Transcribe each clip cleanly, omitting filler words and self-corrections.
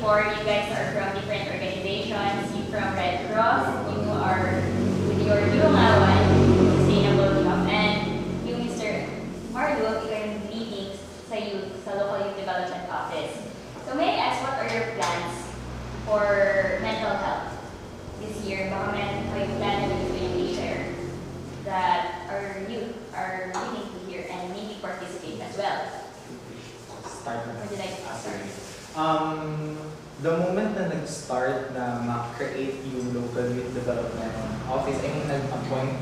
before, you guys are from different organizations. You from Red Cross, you are with your Durungawan Sustainable Shop, and you, Mr. Marlou, you are leading sa youth, sa local youth development office. So may I ask, what are your plans for mental health this year? Baka meron kayo plan na you share that our youth are willing to hear and maybe participate as well. Start na. Would you like to start? The moment na nag-start na ma-create yung local youth development office, I mean, nag-appoint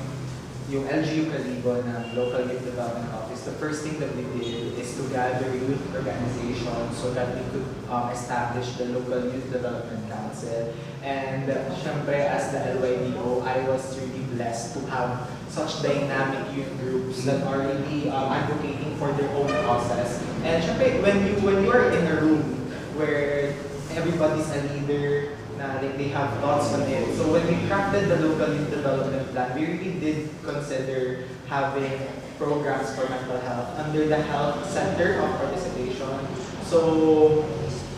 yung LGU Kalibo na local youth development office, the first thing that we did is to gather youth organizations so that we could establish the local youth development council. And syempre, as the LYDO, I was really blessed to have such dynamic youth groups that are really advocating for their own causes. And syempre, when you are in a room where everybody's a leader, na like they have thoughts on it. So when we crafted the local youth development plan, we really did consider having programs for mental health under the health center of participation. So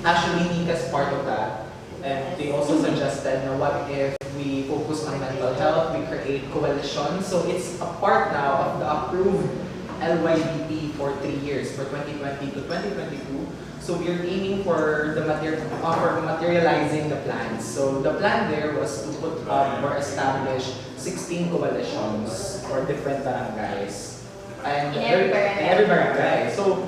actually, Nika's part of that. And they also suggested na what if we focus on mental health, we create coalitions. So it's a part now of the approved LYDP for 3 years, for 2020 to 2022. So we're aiming for the materializing the plans. So the plan there was to put up or establish 16 coalitions for different barangays. And in every barangay. So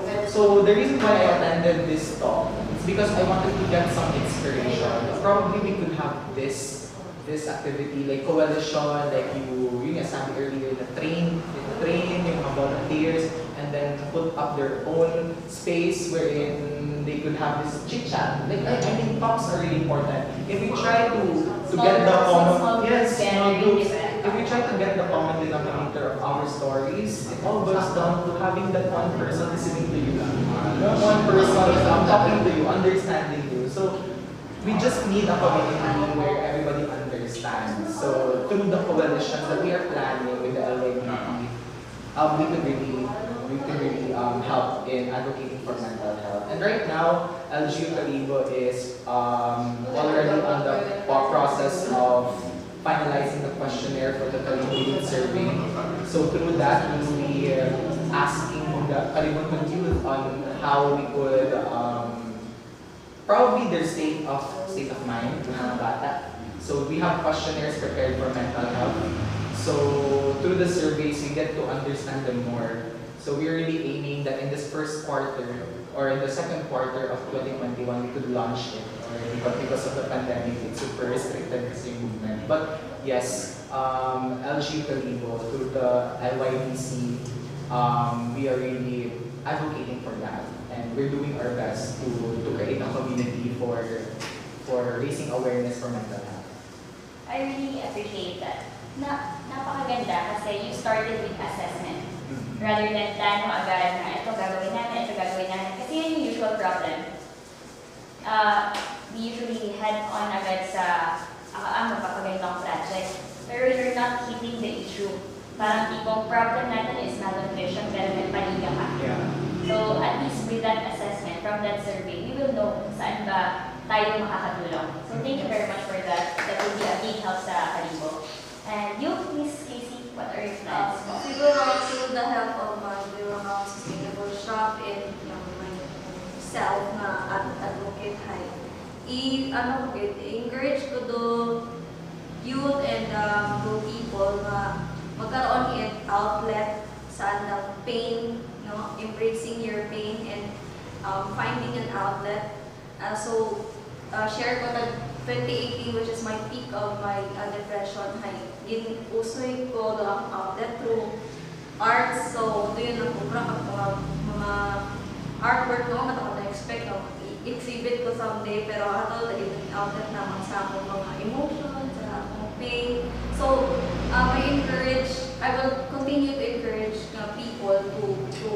the reason why I attended this talk is because I wanted to get some inspiration. Probably we could have this activity like coalition, like you sabi earlier, the train yung mga volunteers, and then put up their own space wherein they could have this chit chat. Like I mean, talks are really important. If we try to get the common, small groups. If we try to get the common denominator of our stories, it all boils down to having that one person listening to you. One person talking to you, understanding you. So we just need a community where everybody understands. So through the coalitions that we are planning with the LYDP, we can really help in advocating for mental health. And right now, LGU Kalibo is already on the process of finalizing the questionnaire for the Kalibo Youth Survey. So through that, we will be asking the Kalibo youth on how we could probably their state of mind ng mga bata. So we have questionnaires prepared for mental health. So through the surveys, we get to understand them more. So we're really aiming that in this first quarter or in the second quarter of 2021, we could launch it already. But because of the pandemic, it's super restricted kasi yung movement. But yes, LG Kalibo, through the LYDC, we are really advocating for that. And we're doing our best to create a community for raising awareness for mental health. I really appreciate that. Napakaganda kasi you started with assessment. Rather than plan mo agad na ito gagawin natin, ito gagawin natin. Kasi yun yung usual problem. We usually head on agad sa magpapaganitong project. Pero you're not hitting the issue. Parang tipong problem natin is malnutrition pero may paniga ka. Yeah. So at least with that assessment, from that survey, we will know saan ba tayo makakatulong. So thank you very much for that. That will be a big help sa Kalibo. And you, Miss Casey, what are your plans? Siguro through the help of my Durungawan Sustainable Shop and myself na advocate i-encourage ko do youth and do people na magkaroon ng outlet sa pain, no? Embracing your pain and finding an outlet. Share ko na 2018, which is my peak of my depression. Usoy ko ang outlet through art. So, ito yun ang mga artwork ko, matako na-expect no? I-exhibit ko someday, pero ato, ito yung outlet naman sa akong mga emotions, sa akong pain. So, I will continue to encourage people to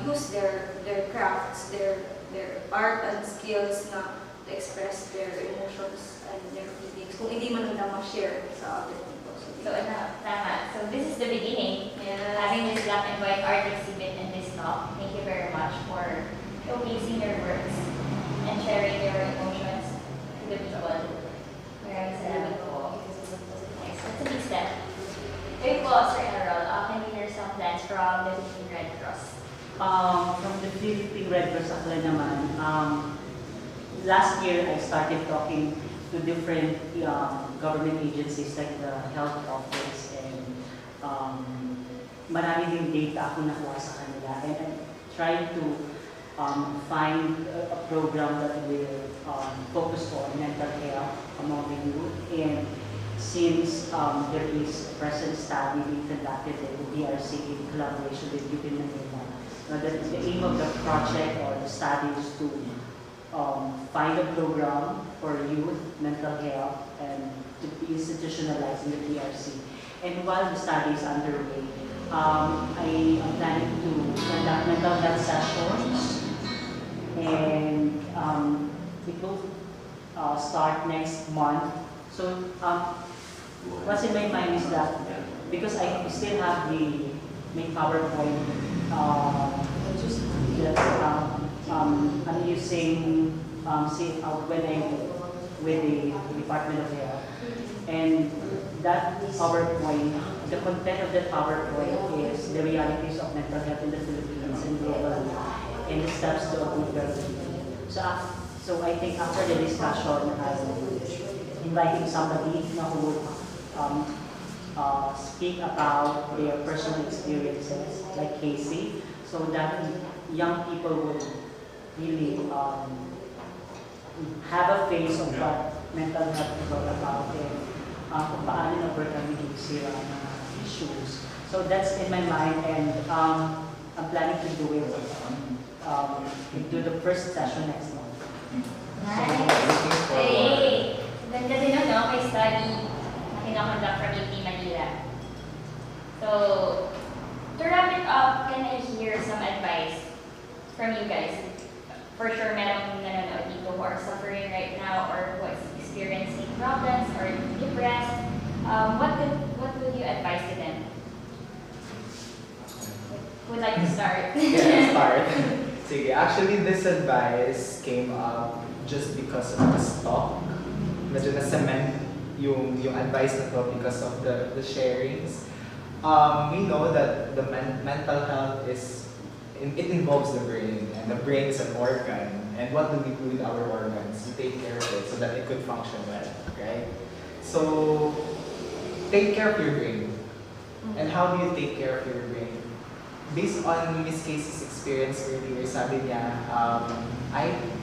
use their crafts, their art and skills na to express their emotions and their feelings. Kung hindi man nila ma-share sa other people. So, tama. So, this is the beginning. Yes. Having this black and white art exhibit in this talk. Thank you very much for showcasing your works and sharing your emotions. Philippine Red Cross Aklan naman, last year I started talking to different government agencies like the health office, and marami din data ako nakuha sa kanila, and I'm trying to find a program that will focus on mental health among the youth. And since there is a present study being conducted at the DRC in collaboration with UP Manila, the aim of the project or the study is to find a program for youth mental health and to be institutionalized in the DRC. And while the study is underway, I am planning to conduct mental health sessions, and it will start next month. So what's in my mind is that because I still have the main PowerPoint I'm using when I'm with the Department of Health, and that PowerPoint, the content of that PowerPoint is the realities of mental health in the Philippines and globally, and the steps to a good well-being. So I think after the discussion, I'm inviting somebody who would speak about their personal experiences, like Casey, so that young people would really have a face of what mental health is all about, and kung paano na-overcome yung sira na issues. So that's in my mind, and I'm planning to do it, do the first session next month. Nice. Hey, ganda din no, may study na kinakonduct from UP Manila. So, to wrap it up, can I hear some advice from you guys? For sure, merong nanonood dito who are suffering right now or who is experiencing problems or depressed. What would you advise to them? Who would like to start? Yeah, start. Sige, actually this advice came up just because of this talk. Medyo na-cement yung advice na to because of the sharings. We know that the mental health it involves the brain, and the brain is an organ. And what do we do with our organs? We take care of it so that it could function well, right? So, take care of your brain. And how do you take care of your brain? Based on Miss Casey's experience earlier, sabi niya,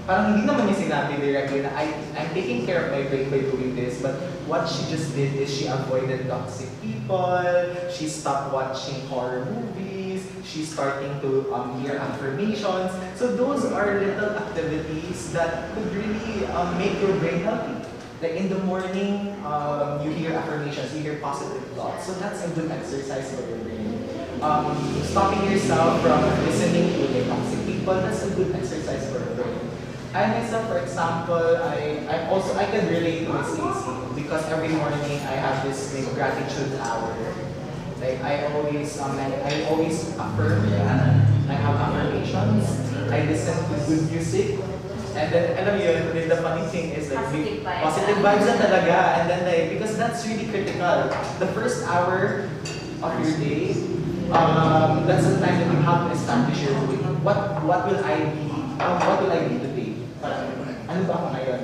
parang hindi naman niya sinabi directly na I'm taking care of my brain by doing this, but what she just did is she avoided toxic people, she stopped watching horror movies, she's starting to hear affirmations. So those are little activities that could really make your brain healthy. Like in the morning, you hear affirmations, you hear positive thoughts. So that's a good exercise for your brain. Stopping yourself from listening to the toxic people, that's a good exercise for your brain. I myself, for example, I can relate to Miss Casey because every morning I have this gratitude hour. Like I always affirm. I have affirmations. I listen to good music. And then, alam yun, the funny thing is like positive vibes na talaga. And then like, because that's really critical. The first hour of your day, that's the time that you have to establish your way. What will I be? What will I be today? Ano ba ako ngayon?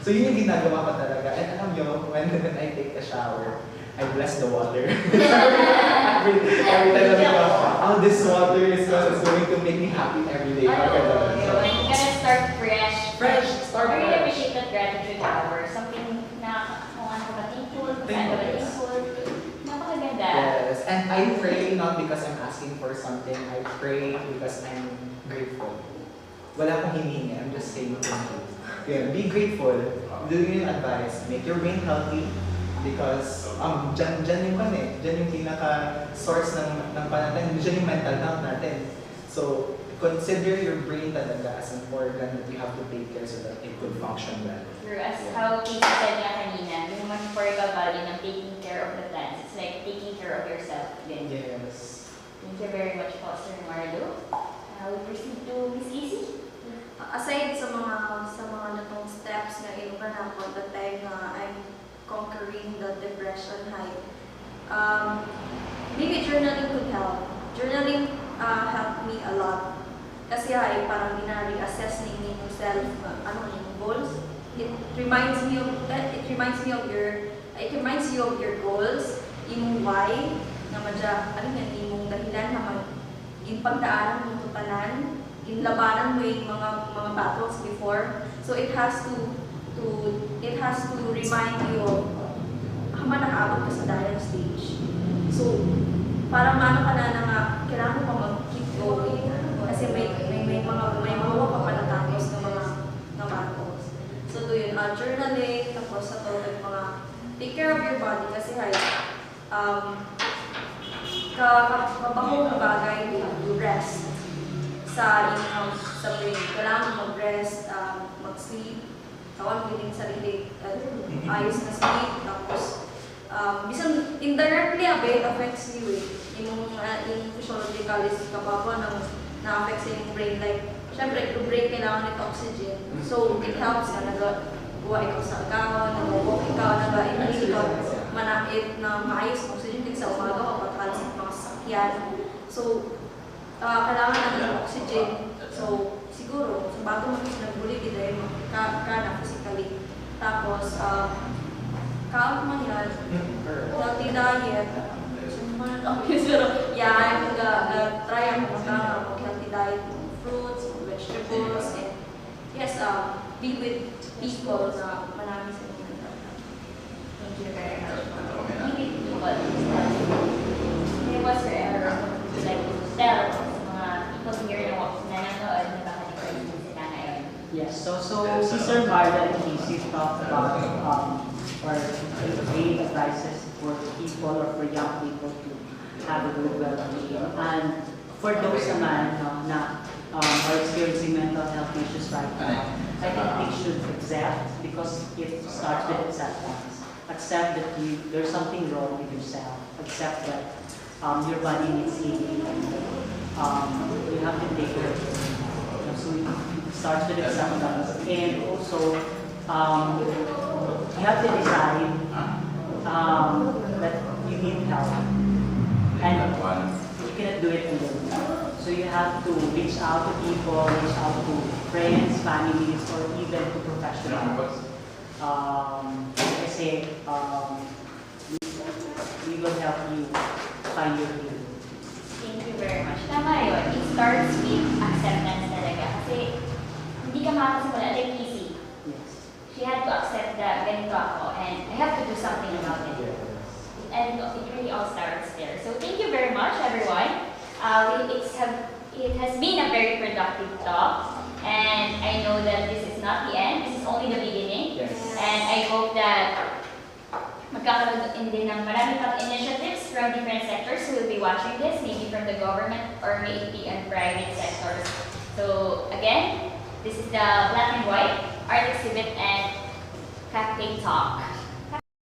So yun yung ginagawa ko talaga. And alam nyo, when I take a shower, I bless the water. every time I this water is going to make me happy every day. You're gonna start fresh. Start I really fresh. appreciate that gratitude hour. Something na kung ano ka thankful, kung saan ka thankful. Napakaganda. Yes, and I pray not because I'm asking for something. I pray because I'm grateful. Wala akong hinihingi. I'm just saying thank you. Yeah, be grateful. Do yung advice. Make your brain healthy. Because dyan yung dyan yung pinaka-source ng panatan, dyan yung mental health natin. So, consider your brain talaga as an organ that you have to take care so that it could function well. True, as how Casey said nga kanina, yung mas important value ng taking care of the plants. It's like taking care of yourself din. Yes. Thank you very much po, Sir Marlou. We proceed to Miss Casey. Aside sa mga natong steps na inuban ako, the time na I'm conquering the depression height. Maybe journaling could help. Journaling helped me a lot. kasi ay parang ina-reassess ninyo yung self, yung goals. It reminds you of your goals, imong why, na madya, imong dahilan naman, yung pagdaanan mo tanan, yung labanan mo yung mga battles before. So it has to remind you of haman nakaabot ka sa dalang stage. So parang maano ka na nga, kailangan mo pa mag-keep going kasi may mga ka pa natapos ng mga battles. So do yun, journaling, tapos sa mga take care of your body kasi kapahong bagay to rest sa brain. Kailangan mag-rest, mag-sleep, tawan mo din sarili, ayos na sleep, tapos bisan indirectly it affects you yung physiological is kababa na-affect sa yung brain. Like, syempre, to break kailangan ng oxygen. So, it helps ka nagawa ikaw sa agawon, nag-walk ikaw, nag-inhale ikaw, manait na maayos ng oxygen din sa umaga, kapag sa mga sasakyan. So, kailangan ng oxygen. So, siguro, sa bato mo kasi nagbuli, dahil ka physically. Tapos, count man yan, healthy diet. Pero, yeah, I'm try ako mag-healthy diet, fruits, vegetables, and yes, be with people na marami sa mga. Thank you very much. What's your error? Like to tell sa mga people here na nanonood na baka different sila ngayon? Yes, so Sister Marla and Casey talked about or gave advices for people or for young people to have a good well-being. And for those naman na are experiencing mental health issues right now, I think they should accept, because it starts with acceptance. Accept that there's something wrong with yourself. Accept that your body needs healing. You have to take care of it. So it starts with acceptance. And also, you have to decide that you need help. And you cannot do it alone. So you have to reach out to people, reach out to friends, families, or even to professionals. Kasi we will help you find your healing. Thank you very much. Tama yun. It starts with acceptance talaga. Kasi hindi ka makasimula. Like easy. Yes. She had to accept that ganito ako and I have to do something about it. And it really all starts there. So thank you very much, everyone. It has been a very productive talk. And I know that this is not the end. This is only the beginning. Yes. And I hope that magkakaroon din ng marami pang initiatives from different sectors who will be watching this, maybe from the government or maybe and private sectors. So again, this is the Black and White Art Exhibit and Cafe Talk.